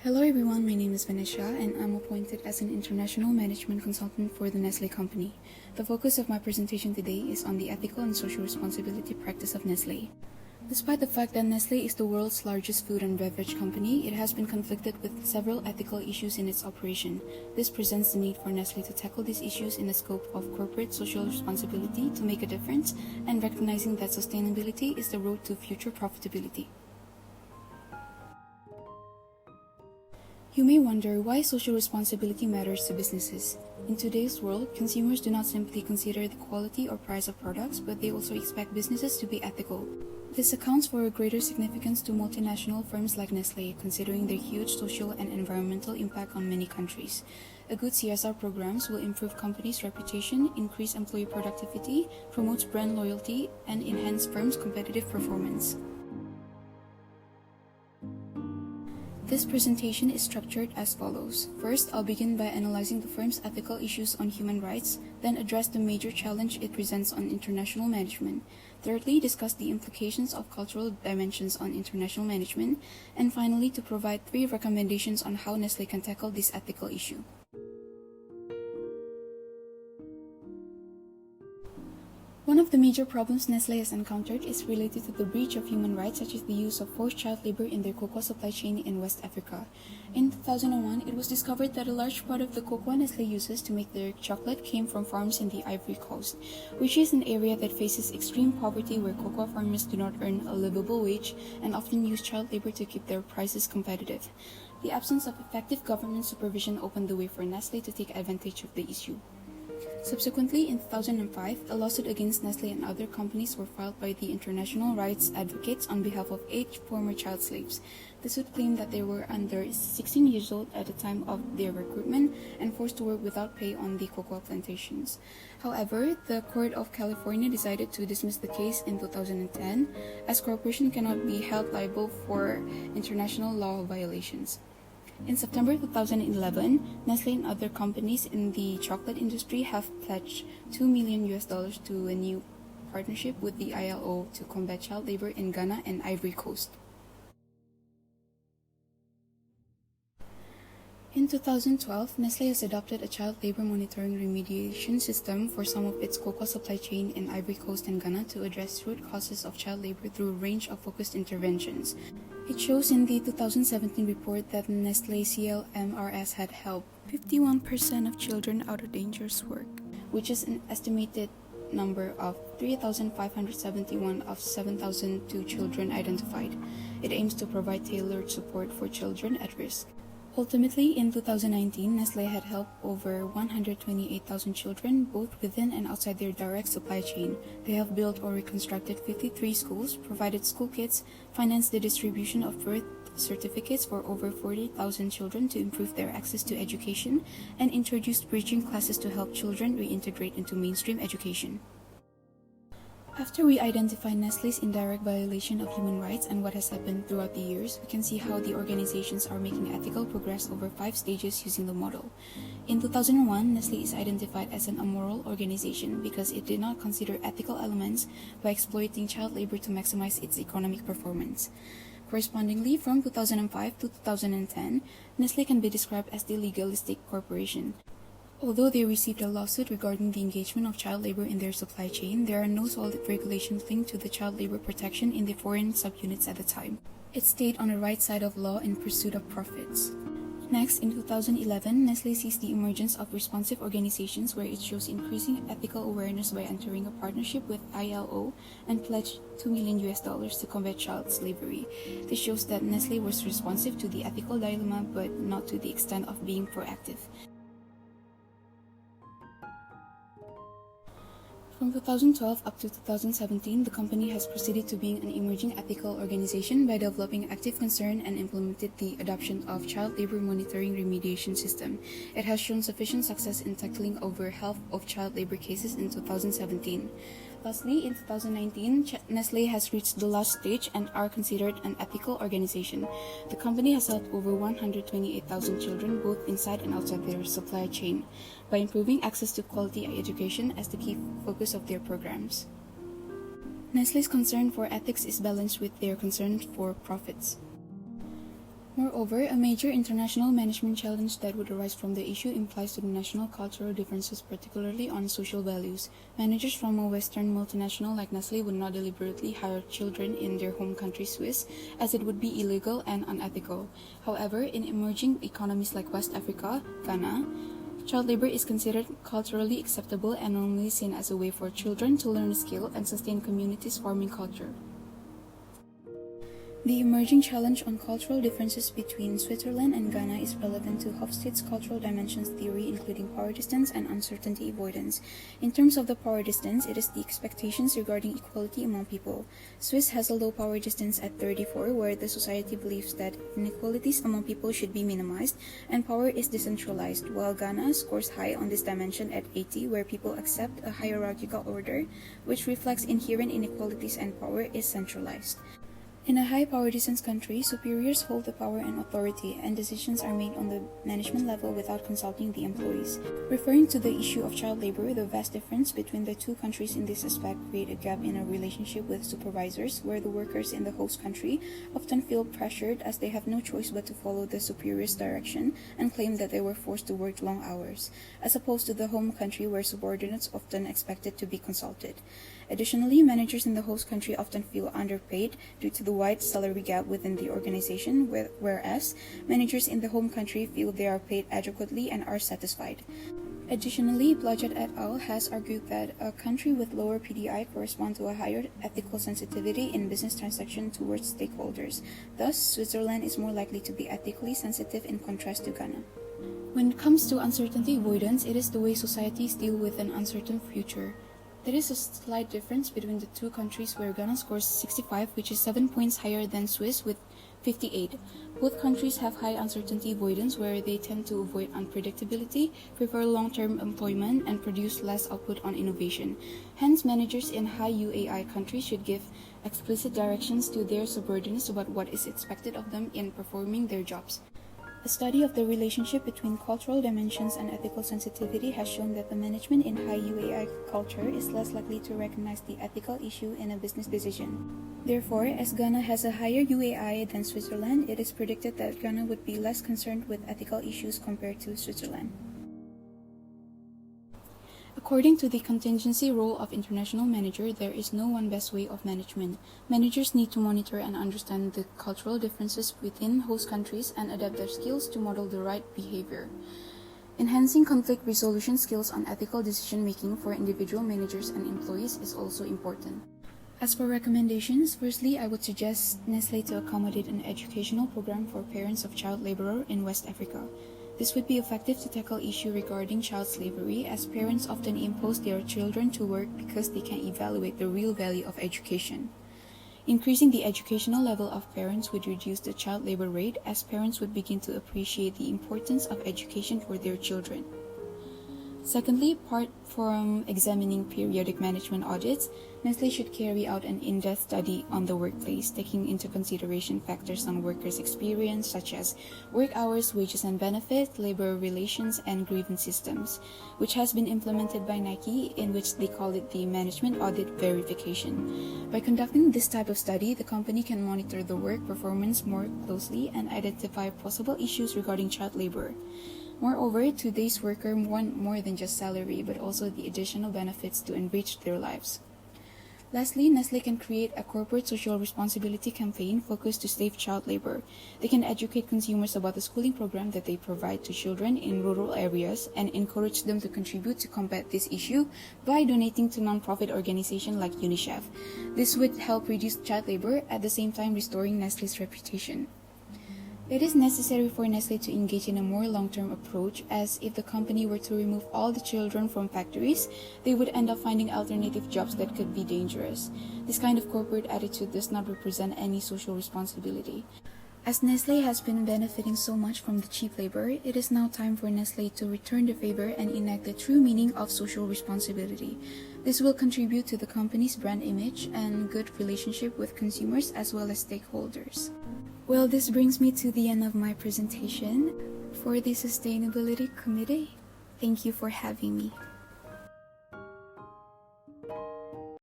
Hello everyone, my name is Vanessa and I'm appointed as an international management consultant for the Nestle company. The focus of my presentation today is on the ethical and social responsibility practice of Nestle. Despite the fact that Nestle is the world's largest food and beverage company, it has been conflicted with several ethical issues in its operation. This presents the need for Nestle to tackle these issues in the scope of corporate social responsibility to make a difference and recognizing that sustainability is the road to future profitability. You may wonder why social responsibility matters to businesses. In today's world, consumers do not simply consider the quality or price of products, but they also expect businesses to be ethical. This accounts for a greater significance to multinational firms like Nestle, considering their huge social and environmental impact on many countries. A good CSR programs will improve companies' reputation, increase employee productivity, promotes brand loyalty, and enhance firms' competitive performance. This presentation is structured as follows. First, I'll begin by analyzing the firm's ethical issues on human rights, then address the major challenge it presents on international management. Thirdly, discuss the implications of cultural dimensions on international management, and finally, to provide 3 recommendations on how Nestle can tackle this ethical issue. One of the major problems Nestle has encountered is related to the breach of human rights, such as the use of forced child labor in their cocoa supply chain in West Africa. In 2001, it was discovered that a large part of the cocoa Nestle uses to make their chocolate came from farms in the Ivory Coast, which is an area that faces extreme poverty where cocoa farmers do not earn a livable wage and often use child labor to keep their prices competitive. The absence of effective government supervision opened the way for Nestle to take advantage of the issue. Subsequently, in 2005, a lawsuit against Nestle and other companies were filed by the international rights advocates on behalf of 8 former child slaves. The suit claimed that they were under 16 years old at the time of their recruitment and forced to work without pay on the cocoa plantations. However, the Court of California decided to dismiss the case in 2010, as corporations cannot be held liable for international law violations. In September 2011, Nestle and other companies in the chocolate industry have pledged $2 million to a new partnership with the ILO to combat child labor in Ghana and Ivory Coast. In 2012, Nestle has adopted a child labor monitoring remediation system for some of its cocoa supply chain in Ivory Coast and Ghana to address root causes of child labor through a range of focused interventions. It shows in the 2017 report that Nestle CLMRS had helped 51% of children out of dangerous work, which is an estimated number of 3,571 of 7,002 children identified. It aims to provide tailored support for children at risk. Ultimately, in 2019, Nestle had helped over 128,000 children, both within and outside their direct supply chain. They have built or reconstructed 53 schools, provided school kits, financed the distribution of birth certificates for over 40,000 children to improve their access to education, and introduced bridging classes to help children reintegrate into mainstream education. After we identify Nestle's indirect violation of human rights and what has happened throughout the years, we can see how the organizations are making ethical progress over 5 stages using the model. In 2001, Nestle is identified as an immoral organization because it did not consider ethical elements by exploiting child labor to maximize its economic performance. Correspondingly, from 2005 to 2010, Nestle can be described as the legalistic corporation. Although they received a lawsuit regarding the engagement of child labor in their supply chain, there are no solid regulations linked to the child labor protection in the foreign subunits at the time. It stayed on the right side of law in pursuit of profits. Next, in 2011, Nestle sees the emergence of responsive organizations where it shows increasing ethical awareness by entering a partnership with ILO and pledged $2 million to combat child slavery. This shows that Nestle was responsive to the ethical dilemma but not to the extent of being proactive. From 2012 up to 2017, the company has proceeded to being an emerging ethical organization by developing active concern and implemented the adoption of child labor monitoring remediation system. It has shown sufficient success in tackling over half of child labor cases in 2017. Lastly, in 2019, Nestle has reached the last stage and are considered an ethical organization. The company has helped over 128,000 children both inside and outside their supply chain by improving access to quality education as the key focus of their programs. Nestle's concern for ethics is balanced with their concern for profits. Moreover, a major international management challenge that would arise from the issue implies to the national cultural differences, particularly on social values. Managers from a Western multinational like Nestle would not deliberately hire children in their home country Swiss, as it would be illegal and unethical. However, in emerging economies like West Africa, Ghana, child labor is considered culturally acceptable and normally seen as a way for children to learn a skill and sustain communities' farming culture. The emerging challenge on cultural differences between Switzerland and Ghana is relevant to Hofstede's cultural dimensions theory, including power distance and uncertainty avoidance. In terms of the power distance, it is the expectations regarding equality among people. Swiss has a low power distance at 34, where the society believes that inequalities among people should be minimized and power is decentralized, while Ghana scores high on this dimension at 80, where people accept a hierarchical order, which reflects inherent inequalities and power is centralized. In a high power distance country, superiors hold the power and authority, and decisions are made on the management level without consulting the employees. Referring to the issue of child labor, the vast difference between the two countries in this aspect create a gap in a relationship with supervisors, where the workers in the host country often feel pressured as they have no choice but to follow the superior's direction and claim that they were forced to work long hours, as opposed to the home country where subordinates often expected to be consulted. Additionally, managers in the host country often feel underpaid due to the wide salary gap within the organization, whereas managers in the home country feel they are paid adequately and are satisfied. Additionally, Blodgett et al. Has argued that a country with lower PDI corresponds to a higher ethical sensitivity in business transactions towards stakeholders. Thus, Switzerland is more likely to be ethically sensitive in contrast to Ghana. When it comes to uncertainty avoidance, it is the way societies deal with an uncertain future. There is a slight difference between the two countries, where Ghana scores 65, which is 7 points higher than Swiss with 58. Both countries have high uncertainty avoidance, where they tend to avoid unpredictability, prefer long-term employment, and produce less output on innovation. Hence, managers in high UAI countries should give explicit directions to their subordinates about what is expected of them in performing their jobs. A study of the relationship between cultural dimensions and ethical sensitivity has shown that the management in high UAI culture is less likely to recognize the ethical issue in a business decision. Therefore, as Ghana has a higher UAI than Switzerland, it is predicted that Ghana would be less concerned with ethical issues compared to Switzerland. According to the contingency role of international manager, there is no one best way of management. Managers need to monitor and understand the cultural differences within host countries and adapt their skills to model the right behavior. Enhancing conflict resolution skills on ethical decision-making for individual managers and employees is also important. As for recommendations, firstly, I would suggest Nestle to accommodate an educational program for parents of child laborer in West Africa. This would be effective to tackle issue regarding child slavery, as parents often impose their children to work because they can't evaluate the real value of education. Increasing the educational level of parents would reduce the child labor rate, as parents would begin to appreciate the importance of education for their children. Secondly, apart from examining periodic management audits, Nestle should carry out an in-depth study on the workplace, taking into consideration factors on workers' experience such as work hours, wages and benefits, labor relations, and grievance systems, which has been implemented by Nike, in which they call it the management audit verification. By conducting this type of study, the company can monitor the work performance more closely and identify possible issues regarding child labor. Moreover, today's workers want more than just salary, but also the additional benefits to enrich their lives. Lastly, Nestle can create a corporate social responsibility campaign focused to save child labor. They can educate consumers about the schooling program that they provide to children in rural areas and encourage them to contribute to combat this issue by donating to non-profit organizations like UNICEF. This would help reduce child labor, at the same time restoring Nestle's reputation. It is necessary for Nestle to engage in a more long-term approach, as if the company were to remove all the children from factories, they would end up finding alternative jobs that could be dangerous. This kind of corporate attitude does not represent any social responsibility. As Nestle has been benefiting so much from the cheap labor, it is now time for Nestle to return the favor and enact the true meaning of social responsibility. This will contribute to the company's brand image and good relationship with consumers as well as stakeholders. Well, this brings me to the end of my presentation for the Sustainability Committee. Thank you for having me.